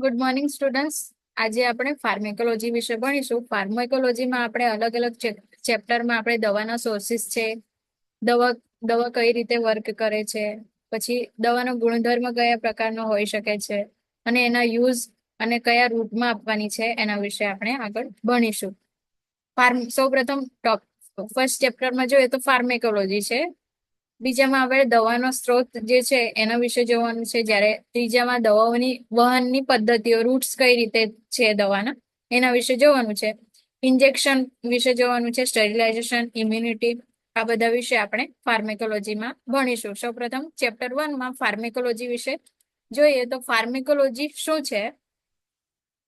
Good morning students. આજે આપણે ફાર્મેકોલોજી વિશે ભણીશું. ફાર્મેકોલોજીમાં આપણે અલગ અલગ ચેપ્ટરમાં આપણે દવાના સોર્સિસ છે, દવા દવા કઈ રીતે વર્ક કરે છે, પછી દવાનો ગુણધર્મ કયા પ્રકારનો હોઈ શકે છે અને એના યુઝ અને કયા રૂટમાં આપવાની છે એના વિશે આપણે આગળ ભણીશું. સૌપ્રથમ ફર્સ્ટ ચેપ્ટરમાં જોઈએ તો ફાર્મેકોલોજી છે. બીજામાં આપણે દવાનો સ્ત્રોત જે છે એના વિશે જોવાનું છે, જ્યારે ત્રીજામાં દવાઓની વહનની પદ્ધતિઓ રૂટ્સ કઈ રીતે છે દવાના એના વિશે જોવાનું છે. ઇન્જેક્શન વિશે જોવાનું છે, સ્ટરીલાઇઝેશન, ઇમ્યુનિટી, આ બધા વિશે આપણે ફાર્મેકોલોજીમાં ભણીશું. સૌપ્રથમ ચેપ્ટર 1માં ફાર્મેકોલોજી વિશે જોઈએ તો ફાર્મેકોલોજી શું છે?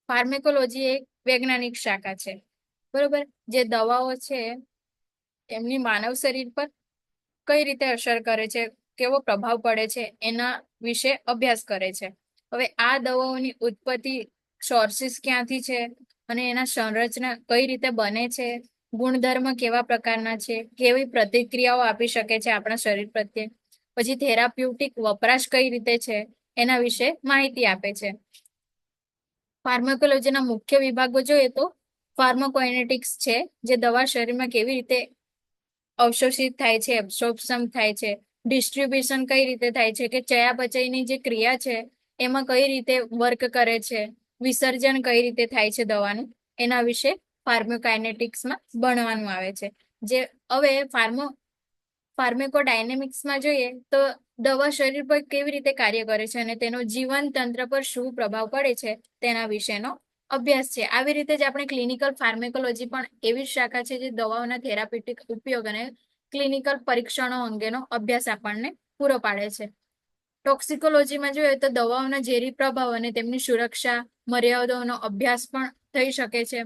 ફાર્મેકોલોજી એક વૈજ્ઞાનિક શાખા છે, બરોબર, જે દવાઓ છે એમની માનવ શરીર પર કઈ રીતે અસર કરે છે, કેવો પ્રભાવ પડે છે એના વિશે અભ્યાસ કરે છે. હવે આ દવાઓની ઉત્પત્તિ સોર્સિસ ક્યાંથી છે અને એના સંરચના કઈ રીતે બને છે, ગુણધર્મ કેવા પ્રકારના છે, કેવી પ્રતિક્રિયાઓ આપી શકે છે આપણા શરીર પ્રત્યે, પછી થેરાપ્યુટિક વપરાશ કઈ રીતે છે એના વિશે માહિતી આપે છે. ફાર્માકોલોજીના મુખ્ય વિભાગો જોઈએ તો ફાર્માકોઇનેટિક્સ છે, જે દવા શરીરમાં કેવી રીતે અવશોષિત થાય છે, એબ્સોર્પ્શન થાય છે, ડિસ્ટ્રીબ્યુશન કઈ રીતે થાય છે, કે ચયાપચયની જે ક્રિયા છે એમાં કઈ રીતે વર્ક કરે છે, વિસર્જન કઈ રીતે થાય છે દવાનું, એના વિશે ફાર્માકોકાઇનેટિક્સમાં ભણવાનું આવે છે. જે હવે ફાર્મેકોડાયનેમિક્સમાં જોઈએ તો દવા શરીર પર કેવી રીતે કાર્ય કરે છે અને તેનો જીવન તંત્ર પર શું પ્રભાવ પડે છે તેના વિશેનો અભ્યાસ છે. આવી રીતે જ આપણે ક્લિનિકલ ફાર્મેકોલોજી પણ એવી શાખા છે જે દવાઓના થેરાપ્યુટિક ઉપયોગ અને ક્લિનિકલ પરીક્ષણો અંગેનો અભ્યાસ આપણને પૂરો પાડે છે. ટોક્સિકોલોજીમાં જોઈએ તો દવાઓના ઝેરી પ્રભાવ અને તેમની સુરક્ષા મર્યાદાઓનો અભ્યાસ પણ થઈ શકે છે.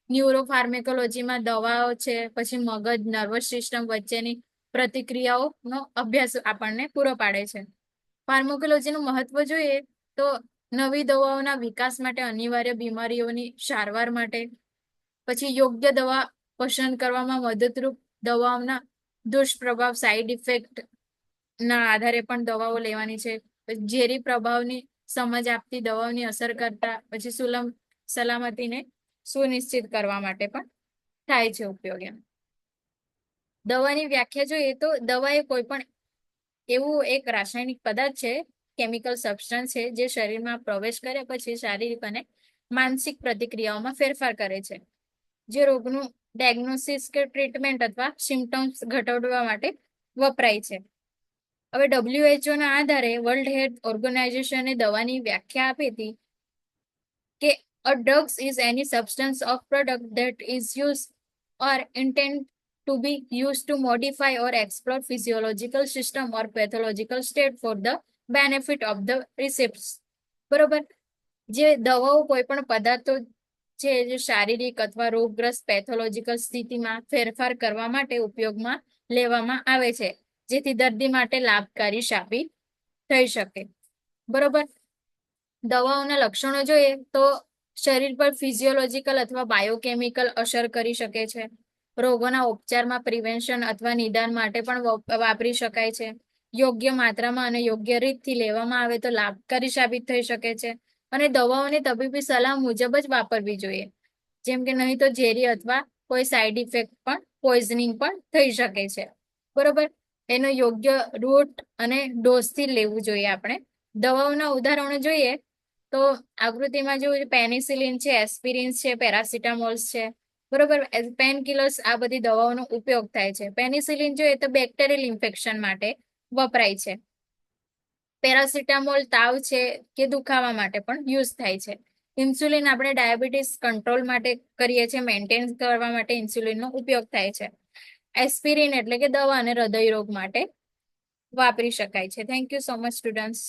ન્યુરોફાર્મેકોલોજીમાં દવાઓ છે, પછી મગજ, નર્વસ સિસ્ટમ વચ્ચેની પ્રતિક્રિયાઓનો અભ્યાસ આપણને પૂરો પાડે છે. ફાર્માકોલોજીનું મહત્વ જોઈએ તો નવી દવાઓના વિકાસ માટે, અનિવાર્ય બીમારીઓની સારવાર માટે, પછી યોગ્ય દવા પસંદ કરવામાં મદદરૂપ, દવાઓના દુષ્પ્રભાવ, સાઈડ ઇફેક્ટ ના આધારે પણ દવાઓ લેવાની છે, ઝેરી પ્રભાવની સમજ આપતી દવાઓની અસર કરતા, પછી સલામતીને સુનિશ્ચિત કરવા માટે પણ થાય છે ઉપયોગી. દવાની વ્યાખ્યા જોઈએ તો દવા એ કોઈ પણ એવું એક રાસાયણિક પદાર્થ છે, કેમિકલ સબસ્ટન્સ છે, જે શરીરમાં પ્રવેશ કરે પછી શારીરિક અને માનસિક પ્રતિક્રિયાઓમાં ફેરફાર કરે છે, જે રોગનું ડાયગ્નોસિસ કે ટ્રીટમેન્ટ અથવા સિમ્ટમ્સ ઘટાડવા માટે વપરાય છે. હવે WHO ના આધારે વર્લ્ડ હેલ્થ ઓર્ગેનાઇઝેશને દવાની વ્યાખ્યા આપી હતી કે a drugs is any substance of product that is used or intended to be used to modify or explore physiological system or pathological state for the benefit of the recipients. બરોબર, જે દવાઓ કોઈ પણ પદાર્થો છે જે શારીરિક અથવા રોગગ્રસ્ત પેથોલોજીકલ સ્થિતિમાં ફેરફાર કરવા માટે ઉપયોગમાં લેવામાં આવે છે, જેથી દર્દી માટે લાભકારી સાબિત થઈ શકે. બરોબર, દવાઓના લક્ષણો જોઈએ તો શરીર પર ફિઝિયોલોજીકલ અથવા બાયોકેમિકલ અસર કરી શકે છે, રોગોના ઉપચારમાં, પ્રિવેન્શન અથવા નિદાન માટે પણ વાપરી શકાય છે, યોગ્ય માત્રામાં અને યોગ્ય રીતથી લેવામાં આવે તો લાભકારી સાબિત થઈ શકે છે, અને દવાઓની તબીબી સલાહ મુજબ જ વાપરવી જોઈએ, જેમ કે નહીં તો ઝેરી અથવા કોઈ સાઈડ ઇફેક્ટ પણ, પોઈઝનિંગ પણ થઈ શકે છે. બરોબર, એનો યોગ્ય રૂટ અને ડોઝથી લેવું જોઈએ. આપણે દવાઓના ઉદાહરણો જોઈએ તો આકૃતિમાં જો પેનિસિલિન છે, એસ્પિરિન છે, પેરાસિટામોલ્સ છે, બરોબર, પેન કિલર્સ, આ બધી દવાઓનો ઉપયોગ થાય છે. પેનિસિલિન જોઈએ તો બેક્ટેરિયલ ઇન્ફેક્શન માટે વપરાય છે. પેરાસિટામોલ તાવ છે કે દુખાવા માટે પણ યુઝ થાય છે. ઇન્સ્યુલિન આપણે ડાયાબિટીસ કંટ્રોલ માટે કરીએ છીએ, મેન્ટેન કરવા માટે ઇન્સ્યુલિનનો ઉપયોગ થાય છે. એસ્પિરિન એટલે કે દવા અને હૃદય રોગ માટે વાપરી શકાય છે. Thank you so much students.